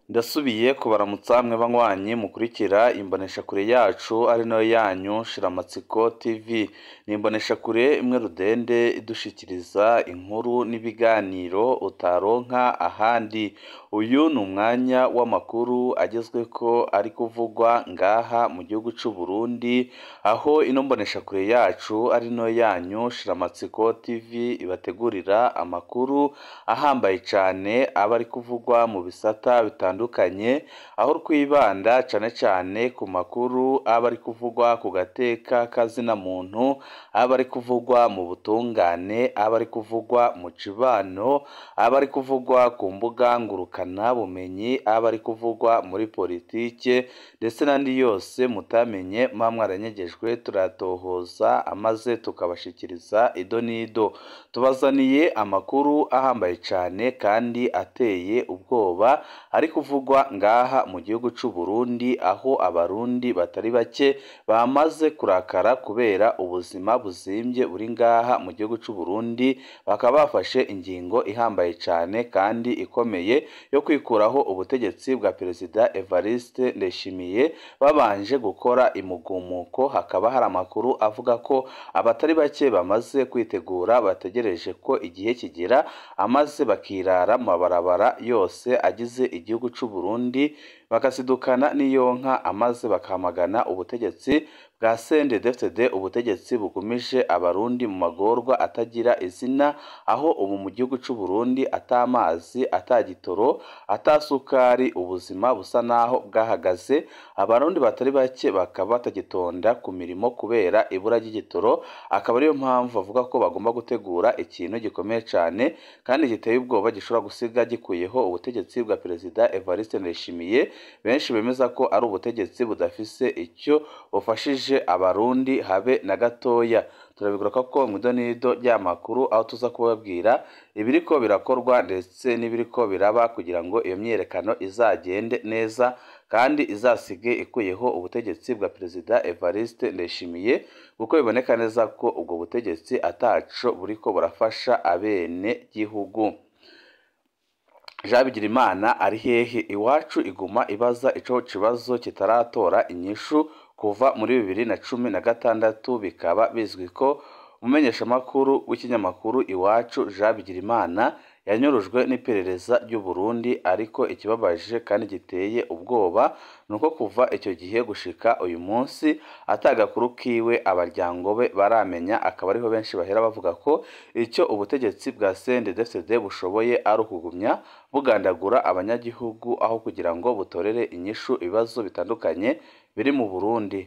Ndasubiye kubaramutsa mwe banywanyi mukurikira imboneshakure yacu ari nayo yanyu Shiramatsiko TV. Ni imboneshakure imwe rudende idushikiriza inkuru n'ibiganiro utaronka ahandi. Uyu ni umwanya w'amakuru agezweko ari kuvugwa ngaha mu gihugu c'u Burundi, aho ino mboneshakure yacu ari nayo yanyu Shiramatsiko TV ibategurira amakuru ahambaye cane aba ari kuvugwa mu bisata bitandukanye, aho twibanda cane ku makuru aba ari kuvugwa ku gateka kazina muntu, aba ari kuvugwa mu butungane, aba ari kuvugwa mu cibano, aba ari kuvugwa ku mbuga ngurukana bumenyi, aba ari kuvugwa muri politike ndetse n'andi yose mutamenye mwa mwaranyegejwe turatohoza amaze tukabashikiriza ido nido. Tubazaniye amakuru ahambaye cane kandi ateye ubwoba ari kuvugwa ngaha mu gihugu c'u Burundi, aho abarundi batari bake bamaze kurakara kubera ubuzima buzimvye buri ngaha mu gihugu c'u Burundi, bakaba bafashe ingingo ihambaye cane kandi ikomeye yo kwikuraho ubutegetsi bwa Perezida Evariste Ndayishimiye babanje gukora imugumuko. Hakaba hari amakuru avuga ko abatari bake bamaze kwitegura bategereje ko igihe kigera amaze bakirara mu mabarabara yose agize igihugu c'u Burundi, bakasidukana n'iyonka amaze bakamagana ubutegetsi bwa CNDD-FDD, ubutegetsi bugumije abarundi mu magorwa atagira izina, aho ubu mu gihugu c'u Burundi atamazi, atagitoro, atasukari, ubuzima busa naho bwahagaze. Abarundi batari bake bakaba batagitonda ku mirimo kubera ibura ry'igitoro, akaba ariyo mpamvu bavuga ko bagomba gutegura ikintu gikomeye cane kandi giteye ubwoba gishobora gusiga gikuyeho ubutegetsi bwa Perezida Evariste Ndayishimiye, benshi bemeza ko ari ubutegetsi budafise icyo bufashije abarundi habe na gatoya. Turabigaruka ko mu idonido ry'amakuru aho tuza kubabwira ibiriko birakorwa ndetse n'ibiriko biraba kugira ngo iyo myiyerekano izagende neza kandi izasige ikuyeho ubutegetsi bwa Perezida Evariste Ndayishimiye, kuko biboneka neza ko ubwo butegetsi ataco buriko burafasha abene gihugu. Jean Bigirimana ari hehe? Iwacu iguma ibaza ico kibazo kitaratora inyishu kuva muri 2016. Bikaba bizwi ko umumenyeshamakuru w'ikinyamakuru Iwacu Jean Bigirimana yanyurujwe n'iperereza ry'u Burundi, ariko ikibabaje kandi giteye ubwoba nuko kuva icyo gihe gushika uyu munsi atagakuru kiwe abaryango be baramenya. Akaba ariho benshi bahera bavuga ko icyo ubutegetsi bwa CNDD-FDD bushoboye ari ukugumya bugandagura abanyagihugu aho kugira ngo butorere inyishu ibibazo bitandukanye biri mu Burundi.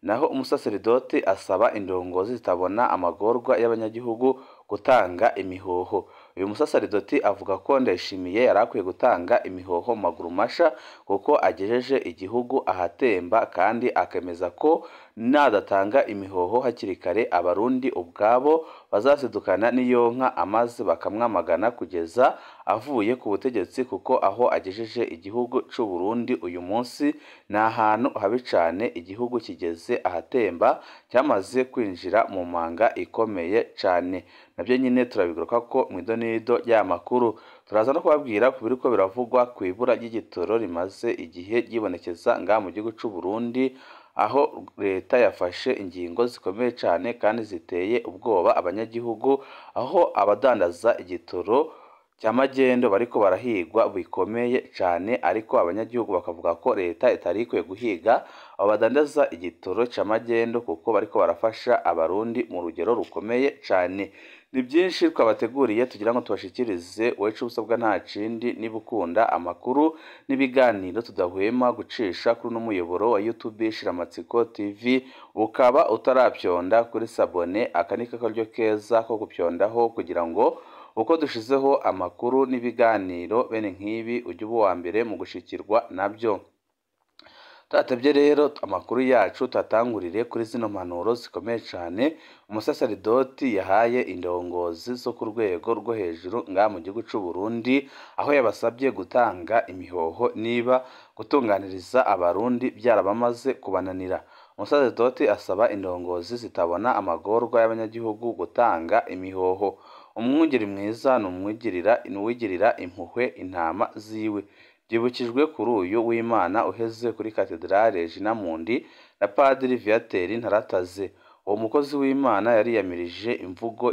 Naho umusaseridoti asaba indongozi zitabona amagorwa y'abanyagihugu gutanga imihoho. Uyu musaseridoti avuga ko Ndayishimiye yarakwiye gutanga imihoho maguru masha kuko agejeje igihugu ahatemba, kandi akemeza ko nadatanga imihoho hakiri kare abarundi ubwabo bazasidukana n'iyonka amaze bakamwamagana kugeza avuye ku butegetsi, kuko aho agejeje igihugu c'u Burundi uyu munsi ni ahantu habi cane. Igihugu kigeze ahatemba, cyamaze kwinjira mu manga ikomeye cane. Nabyo nyine turabigaruka ko mu idonido ry'amakuru turaza no kubabwira ku biriko biravugwa ku ibura ry'igitoro rimaze igihe ryibonekeza ngaha mu gihugu c'u Burundi, aho leta yafashe ingingo zikomeye cane kandi ziteye ubwoba abanyagihugu, aho abadandaza igitoro cya magendo bariko barahigwa bikomeye cane, ariko abanyagihugu bakavuga ko leta itari ikwiye guhiga abo badandaza igitoro cya magendo kuko bariko barafasha abarundi mu rugero rukomeye cane. Ni byinshi twabateguriye tugira ngo tubashikirize, wowe ico usabwa nta kindi, niba ukunda amakuru n'ibiganiro tudahwema gucisha kuri uno muyoboro wa YouTube Shiramatsiko TV, ukaba utarapyonda kuri sabone, aka ni akaryo keza ko gupyondaho kugira ngo uko dushizeho amakuru n'ibiganiro bene nk'ibi ujye uba uwa mbere mu gushikirwa nabyo. Tutatevye rero amakuru yacu tatangurire kuri zino mpanuro zikomeye cane umusaseridoti yahaye indongozi zo ku rwego rwo hejuru ngaha mu gihugu c'u Burundi, aho yabasabye gutanga imihoho niba gutunganiriza abarundi byarabamaze kubananira. Umusaseridoti asaba indongozi zitabona amagorwa y'abanyagihugu gutanga imihoho. Umwungeri mwiza ni uwigirira impuhwe intama ziwe. byibukijwe kuri uyu w'Imana uheze kuri Katedrale Regina Mundi na Padiri Viateur Ntarataze. Uwo mukozi w'Imana yariyamirije imvugo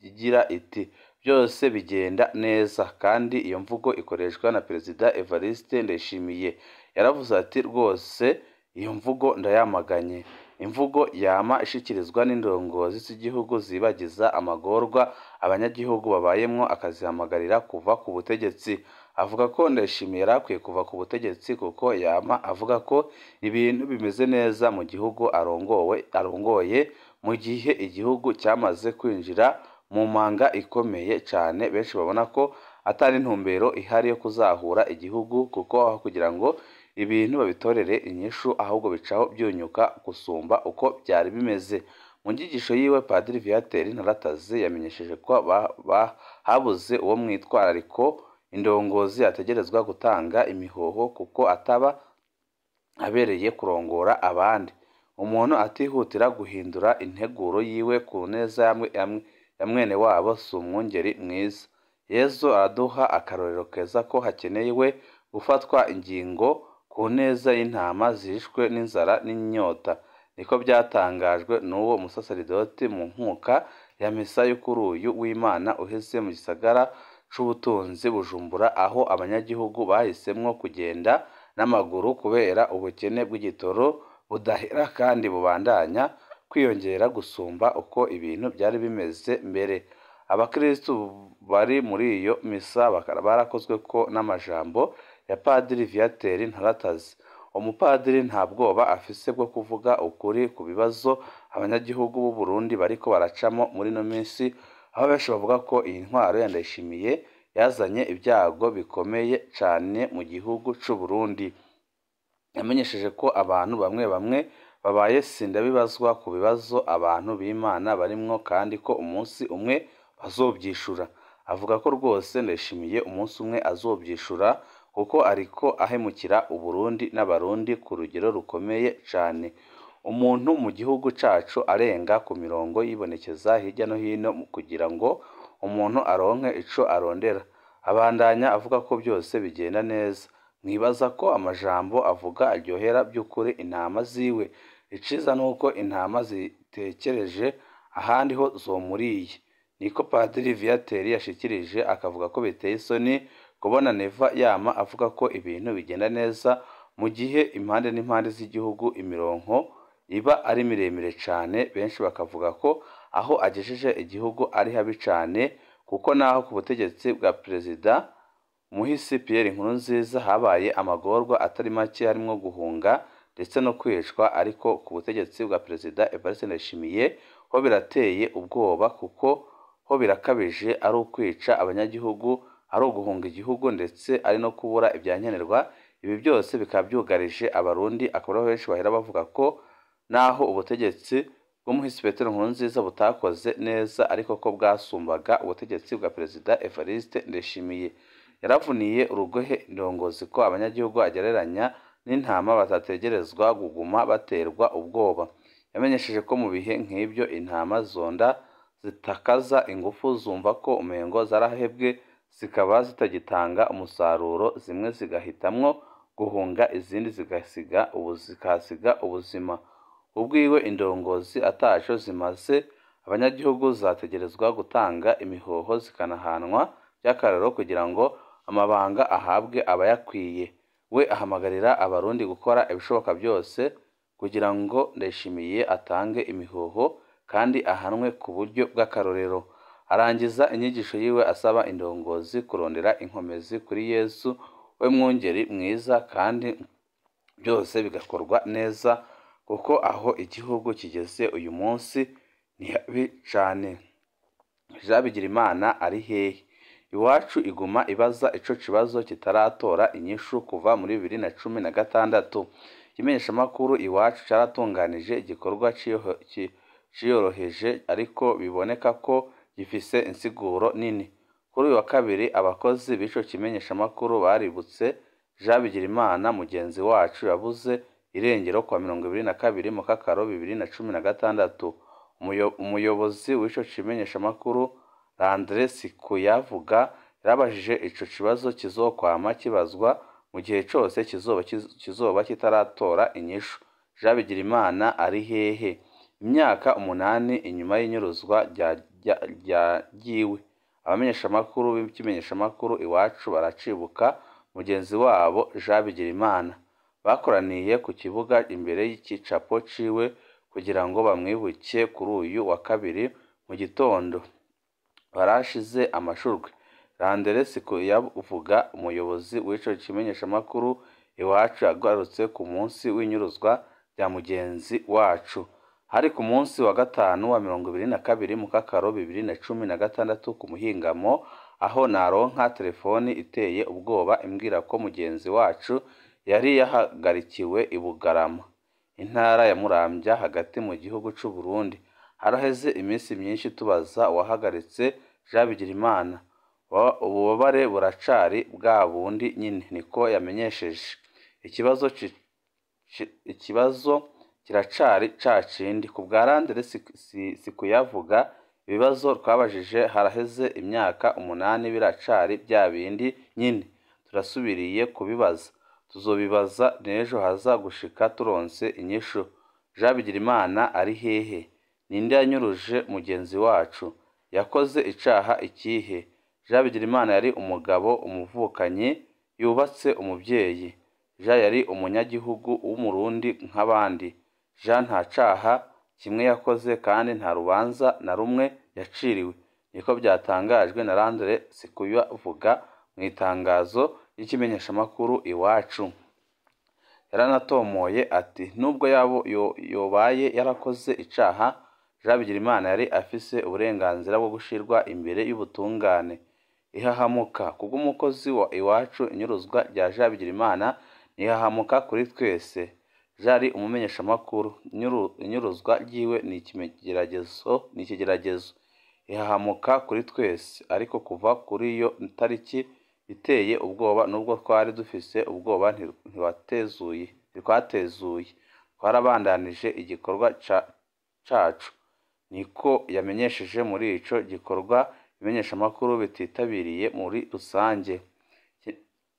igira iti byose bigenda neza, kandi iyo mvugo ikoreshwa na Perezida Evariste Ndayishimiye. Yaravuze ati rwose iyo mvugo ndayamaganye. Imvugo yama ishikirizwa n'indongozi z'igihugu zibagiza amagorwa abanyagihugu babayemwo akazihamagarira kuva ku butegetsi. Avuga ko Ndayishimiye yarakwiye kuva ku butegetsi kuko yama avuga ko ibintu bimeze neza mu gihugu arongoye mu gihe igihugu cyamaze kwinjira mu manga ikomeye cyane. Benshi babona ko atari intumbero ihari yo kuzahura igihugu, kuko aho kugira ngo ibintu babitorere inyishu ahubwo bicaho byunyuka gusumba uko byari bimeze. Mu nyigisho yiwe Padiri Viateur Ntarataze yamenyesheje ko habuze uwo mwitwarariko indongozi ategerezwa gutanga imihoho kuko ataba abereye kurongora abandi. Umuntu atihutira guhindura integuro yiwe ku neza ya mwene wabo si umwungeri mwiza. Yezu araduha akarorero keza ko hakenewe gufatwa ingingo ku neza y'intama zishwe n'inzara n'inyota. Niko byatangajwe n'uwo musaseridoti mu nkuka ya misa yo kuri uyu w'Imana uheze mu gisagara c'ubutunzi Bujumbura, aho abanyagihugu bahisemwo kugenda n'amaguru kubera ubukene bw'igitoro budahera kandi bubandanya kwiyongera gusumba uko ibintu byari bimeze mbere. Abakristu bari muri iyo misa barakozwe ko n'amajambo ya Padiri Viateur Ntarataze. Umupadiri nta bwoba afise bwo kuvuga ukuri ku bibazo abanyagihugu b'u Burundi bariko baracamo muri no minsi, aho benshi bavuga ko iyi ntwaro ya Ndayishimiye yazanye ibyago bikomeye cyane mu gihugu c'u Burundi. Yamenyesheje ko abantu bamwe babaye sindabibazwa ku bibazo abantu b'Imana barimwo, kandi ko umunsi umwe bazobyishura. Avuga ko rwose Ndayishimiye umunsi umwe azobyishura kuko ariko ahemukira Uburundi n'abarundi ku rugero rukomeye cyane. Umuntu mu gihugu cacu arenga ku mirongo yibonekeza hirya no hino kugira ngo umuntu aronke ico arondera. Abandanya avuga ko byose bigenda neza. Mwibaza ko amajambo avuga aryohera by'ukuri intama ziwe. Iciza nuko intama zitekereje ahandi ho zomuriye. Niko Padiri Viateur yashikirije, akavuga ko biteye isoni kubona Neva yama avuga ko ibintu bigenda neza mu gihe impande n'impande z'igihugu imironko iba ari miremire cyane. Benshi bakavuga ko aho agejeje igihugu ari habi cyane, kuko naho ku butegetsi bwa Perezida Muhisi Pierre Nkurunziza habaye amagorwa atari make harimo guhunga ndetse no kwicwa, ariko ku butegetsi bwa Perezida Evariste Ndayishimiye ho birateye ubwoba, kuko ho birakabije, ari ukwica abanyagihugu, ari uguhunga igihugu, ndetse ari no kubura ibyankenerwa. Ibi byose bikaba byugarije abarundi, akaba benshi bahera bavuga ko naho ubutegetsi bw'umuhisi Petero Nkurunziza butakoze neza, ariko ko bwasumbaga ubutegetsi bwa Perezida Evariste Ndayishimiye. Yaravuniye urugohe indongozi ko abanyagihugu agereranya n'intama batategerezwa kuguma baterwa ubwoba. Yamenyesheje ko mu bihe nk'ibyo intama zonda zitakaza ingufu, zumva ko umengo zarahebwe, zikaba zitagitanga umusaruro, zimwe zigahitamwo guhunga, izindi zikasiga ubuzima. Ubwiwe indongozi ataco zimaze, abanyagihugu zategerezwa gutanga imihoho zikanahanwa by'akararo kugira ngo amabanga ahabwe abayakwiye. We ahamagarira abarundi gukora ibishoboka byose kugira ngo Ndayishimiye atange imihoho kandi ahanwe ku buryo bw'akarorero. Arangiza inyigisho yiwe asaba indongozi kurondera inkomezi kuri Yesu, we mwungeri mwiza, kandi byose bigakorwa neza, kuko aho igihugu kigeze uyu munsi ni habi cyane. Jean Bigirimana ari hehe? Iwacu iguma ibaza ico kibazo kitaratora inyishu kuva muri 2016. Ikimenyeshamakuru Iwacu caratunganije igikorwa ciyoroheje, ariko biboneka ko gifise insiguro nini. Kuri uyu wa kabiri abakozi b'ico kimenyeshamakuru baributse Jean Bigirimana mugenzi wacu yabuze irengero kwa 22 mu Kakaro 2016. Umuyobozi w'ico kimenyeshamakuru Landre Sikuyavuga yarabajije ico kibazo kizokwama kibazwa mu gihe cyose kizoba kitaratora inyishu. Jean Bigirimana ari hehe? Imyaka 8 inyuma y'inyuruzwa ryiwe, abamenyeshamakuru b'ikimenyeshamakuru Iwacu baracibuka mugenzi wabo Jean Bigirimana. Bakoraniye ku kibuga imbere y'ikicapo ciwe kugira ngo bamwibuke kuri uyu wa kabiri mu gitondo. Barashize amashurwe. Landere Sikoyavuga, umuyobozi w'ico kimenyeshamakuru Iwacu, yagarutse ku munsi w'inyuruzwa rya mugenzi wacu. Hari ku munsi wa gatanu wa 22 Mukakaro 2016 ku muhingamo, aho naronka telefoni iteye ubwoba imbwira ko mugenzi wacu yari yahagarikiwe i Bugarama, intara ya Muramvya, hagati mu gihugu c'u Burundi. Haraheze iminsi myinshi tubaza uwahagaritse Jean Bigirimana. Ububabare buracari bwa bundi nyine, niko yamenyesheje. Ikibazo kiracari cacindi. Ku bwa Landere Sikoyavuga, ibibazo twabajije haraheze imyaka 8 biracari bya bindi nyine. Turasubiriye kubibaza, tuzobibaza n'ejo haza gushika turonse inyishu. Jean Bigirimana ari hehe? Ninde yanyuruje mugenzi wacu? Yakoze icaha ikihe? Jean Bigirimana yari umugabo, umuvukanyi, yubatse, umuvyeyi. Jean yari umunyagihugu w'umurundi nk'abandi. Jean nta caha kimwe yakoze kandi nta rubanza na rumwe yaciriwe. Niko byatangajwe na Landere Sikoyavuga mu itangazo y'ikimenyeshamakuru Iwacu. Yaranatomoye ati nubwo yobaye yarakoze icaha, Jean Bigirimana yari afise uburenganzira bwo gushirwa imbere y'ubutungane. Ihahamuka kubw'umukozi wa Iwacu, inyuruzwa rya Jean Bigirimana nihahamuka kuri twese. Jari umumenyeshamakuru, inyuruzwa ryiwe ni ikigeragezo. Ihahamuka kuri twese, ariko kuva kuri iyo tariki iteye ubwoba, nubwo twari dufise ubwoba ntitwatezuye, twarabandanije igikorwa cacu. Niko yamenyesheje muri ico gikorwa ibimenyeshamakuru bititabiriye muri rusange.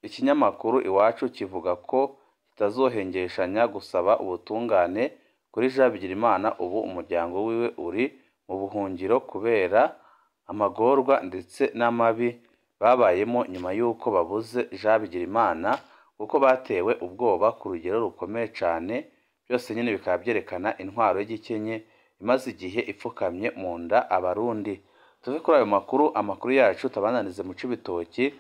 Ikinyamakuru Iwacu kivuga ko kitazohengeshanya gusaba ubutungane kuri Jean Bigirimana. Ubu umuryango wiwe uri mu buhungiro kubera amagorwa ndetse n'amabi babayemo nyuma y'uko babuze Jean Bigirimana, kuko batewe ubwoba ku rugero rukomeye cane. Byose nyine bikaba byerekana intwaro y'igikenye imaze igihe ipfukamye mu nda abarundi. Tuve kuri ayo amakuru yacu tabananize mu Cibitoki,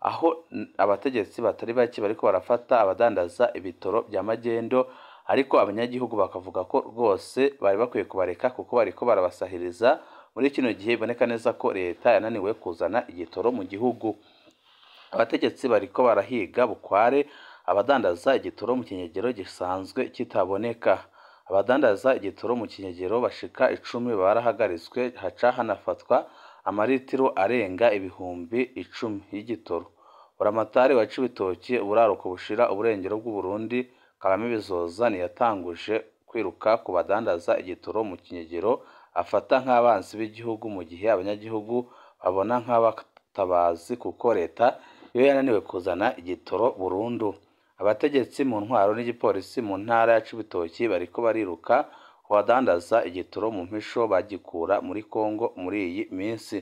aho abategetsi batari bake bariko barafata abadandaza ibitoro bya magendo, ariko abanyagihugu bakavuga ko rwose bari bakwiye kubareka kuko bariko barabasahiriza. Muri kino gihe iboneka neza ko leta yananiwe kuzana igitoro mu gihugu. Abategetsi bariko barahiga bukware abadandaza igitoro mu kinyegero gisanzwe kitaboneka. Abadandaza igitoro mu kinyegero bashika 10 barahagaritswe, haca hanafatwa amaritiro arenga ibihumbi 10 y'igitoro. Buramatari wa Cibitoki, uburaruko bushira uburengero bw'u Burundi, Kagame Bizoza yatanguje kwiruka ku badandaza igitoro mu kinyegero, afata nk'abansi b'igihugu, mu gihe abanyagihugu babona nk'abatabazi kuko leta yo yananiwe kuzana igitoro burundu. Abategetsi mu ntwaro n'igipolisi mu ntara ya Cibitoki bariko bariruka ku badandaza igitoro mu mpisho bagikura muri Kongo muri iyi minsi.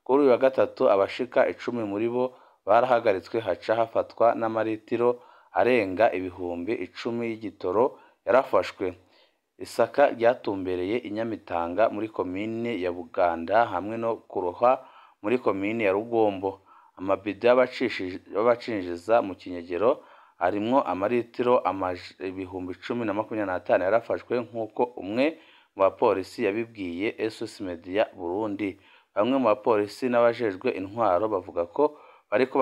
Kuri uyu wa gatatu abashika 10 muri bo barahagaritswe, haca hafatwa n'amaritiro arenga ibihumbi 10 y'igitoro yarafashwe. Isaka ryatumbereye Inyamitanga muri komine ya Buganda hamwe no kuroha muri komine ya Rugombo. Amabido y'abacinjiza mu kinyegero arimwo amaritiro ibihumbi 1025 yarafashwe, nk'uko umwe mu bapolisi yabibwiye SOS Media Burundi. Bamwe mu bapolisi n'abajejwe intwaro bavuga ko bariko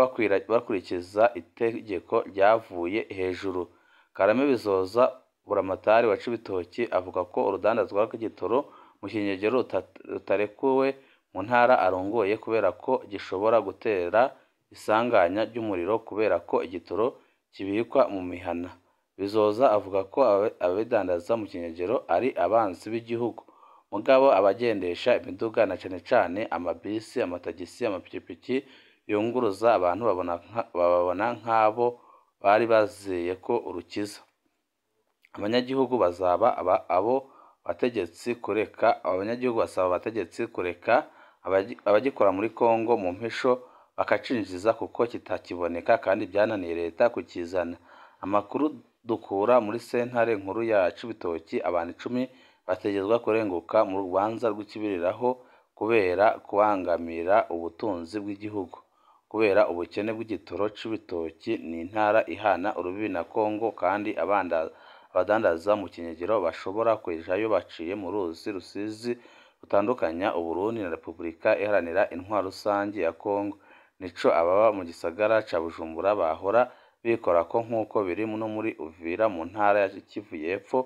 bakurikiza itegeko ryavuye hejuru. Kagame Bizoza, buramatari wa Cibitoki, avuga ko urudandazwa rw'igitoro mu kinyegero rutarekuwe mu ntara arongoye kubera ko gishobora gutera isanganya ry'umuriro kubera ko igitoro kibikwa mu mihana. Bizoza avuga ko abadandaza mu kinyegero ari abansi b'igihugu. Mugabo abagendesha imiduga na cane amabisi, amatagisi, amapikipiki yunguruza abantu babona nk'abo bari bazeye ko urukiza. Abanyagihugu basaba abategetsi kureka abagikora muri Kongo mu mpisho bakacinjiza kuko kitakiboneka kandi byananiye leta kukizana. Amakuru dukura muri sentare nkuru ya Cibitoki, abantu 10 bategezwa kurenguka mu rubanza rw'ikibiriraho kubera kubangamira ubutunzi bw'igihugu. Kubera ubukene bw'igitoro, Cibitoki ni intara ihana urubibi na Kongo kandi abadandaza mu kinyegero bashobora kwejayo baciye mu ruzi Rusizi rutandukanya Uburundi na Repubulika Iharanira Intwaro Rusangi ya Kongo. Nico ababa mu gisagara ca Bujumbura bahora bikora ko nk'uko biri no muri Uvira mu ntara ya Kivu y'Epfo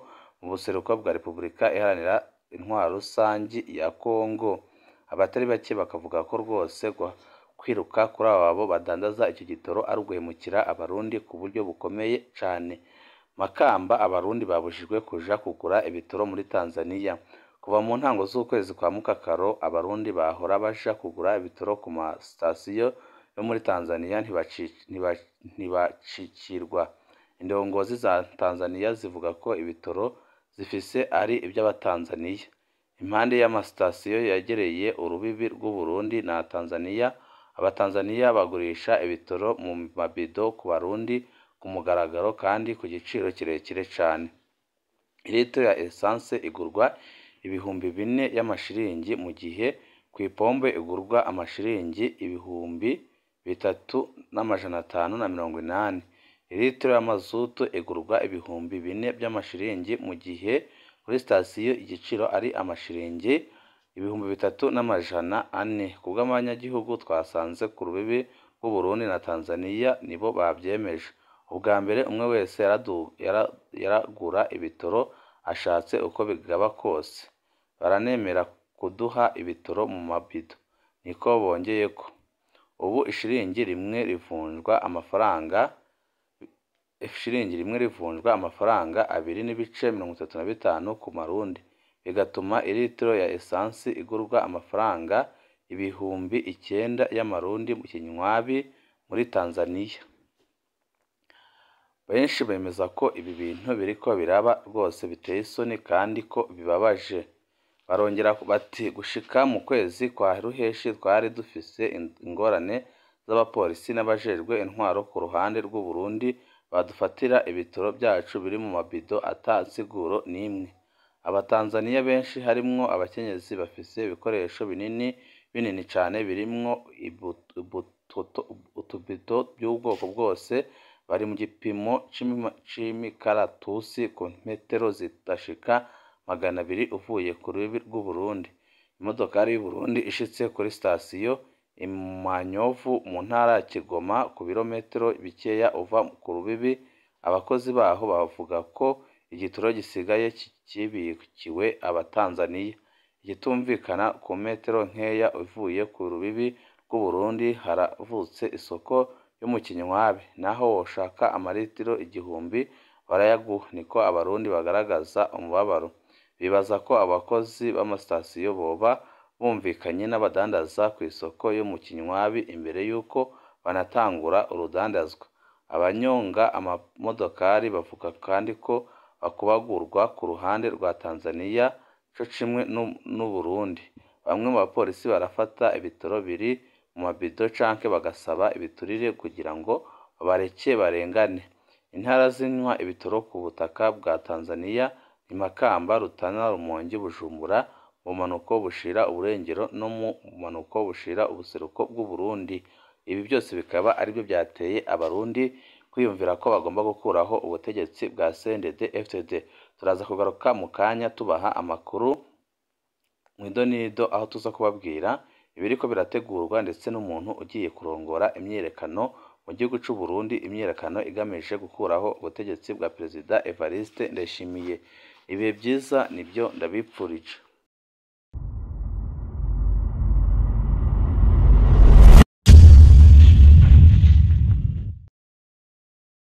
mu buseruko bwa Repubulika Iharanira Intwaro Rusangi ya Kongo. Abatari bake bakavuga ko rwose kwiruka kuri abo badandaza iki gitoro ari uguhemukira abarundi ku buryo bukomeye cane. Makamba, abarundi babujijwe kuja kugura ibitoro muri Tanzania. Kuva mu ntango z'ukwezi kwa Mukakaro, abarundi bahora baja kugura ibitoro ku masitasiyo yo muri Tanzania ntibacikirwa. Indongozi za Tanzania zivuga ko ibitoro zifise ari iby'Abatanzaniya. Impande y'amasitasiyo yegereye urubibi rw'Uburundi na Tanzania, Abatanzaniya bagurisha ibitoro mu mabido ku Barundi ku mugaragaro kandi ku giciro kirekire cane. Litiro ya essence igurwa ibihumbi 4 y'amashiringi mu gihe ku ipombe igurwa amashiringi ibihumbi 3,580. Litiro y'amazutu igurwa ibihumbi 4 by'amashiringi mu gihe kuri sitasiyo igiciro ari amashiringi ibihumbi 3,400. Kubw'abanyagihugu twasanze ku rubibi rw'Uburundi na Tanzania nibo babyemeje. Ubwa mbere umwe wese yaragura ibitoro ashatse uko bigaba kose. Baranemera kuduha ibitoro mu mabido. Niko bongeyeko. Ubu ishiringi rimwe rivunjwa amafaranga 2,35 ku marundi, bigatuma ilitiro ya essence igurwa amafaranga ibihumbi 9 y'amarundi mu kinywabi muri Tanzania. Benshi bemeza ko ibi bintu biriko biraba rwose biteye isoni kandi ko bibabaje. Barongera bati gushika mu kwezi kwa Ruheshi twari dufise ingorane z'abapolisi n'abajejwe intwaro ku ruhande rw'u Burundi badufatira ibitoro byacu biri mu mabido atansiguro n'imwe. Abatanzaniya benshi harimwo abakenyezi bafise ibikoresho binini cane birimwo utubido by'ubwoko bwose bari mu gipimo c'imikaratusi ku metero zidashika 200 uvuye ku rubibi rw'u Burundi. Imodokari y'u Burundi ishitse kuri sitasiyo Manyovu mu ntara ya Kigoma ku birometero bikeya uva ku rubibi, abakozi baho bavuga ko igitoro gisigaye kibikiwe Abatanzaniya. Igitumvikana ku metero nkeya uvuye ku rubibi rw'u Burundi haravutse isoko yo mu kinywabi, naho woshaka amalitiro 1000 barayaguha. Niko abarundi bagaragaza umubabaro. Bibaza ko abakozi b'amasitasiyo boba bumvikanye n'abadandaza ku isoko yo mu kinywabi imbere y'uko banatangura urudandazwa. Abanyonga amamodokari bavuga kandi ko bakubagurwa ku ruhande rwa Tanzania co kimwe n'u Burundi. Bamwe mu bapolisi barafata ibitoro biri mu mabido canke bagasaba ibiturire kugira ngo bareke barengane. Intara zinywa ibitoro ku butaka bwa Tanzania ni Makamba, Rutana, Rumonge, Bujumbura mu manuko bushira uburengero no mu manuko bushira ubuseruko bw'u Burundi. Ibi byose bikaba aribyo byateye abarundi kwiyumvira ko bagomba gukuraho ubutegetsi bwa CNDD-FDD. Turaza kugaruka mu kanya tubaha amakuru mwidonido aho tuza kubabwira ibiriko birategurwa ndetse n'umuntu ugiye kurongora imyiyerekano mu gihugu c'u Burundi, imyiyerekano igamije gukuraho ubutegetsi bwa Perezida Evariste Ndayishimiye. Ibihe byiza nibyo ndabipfurije.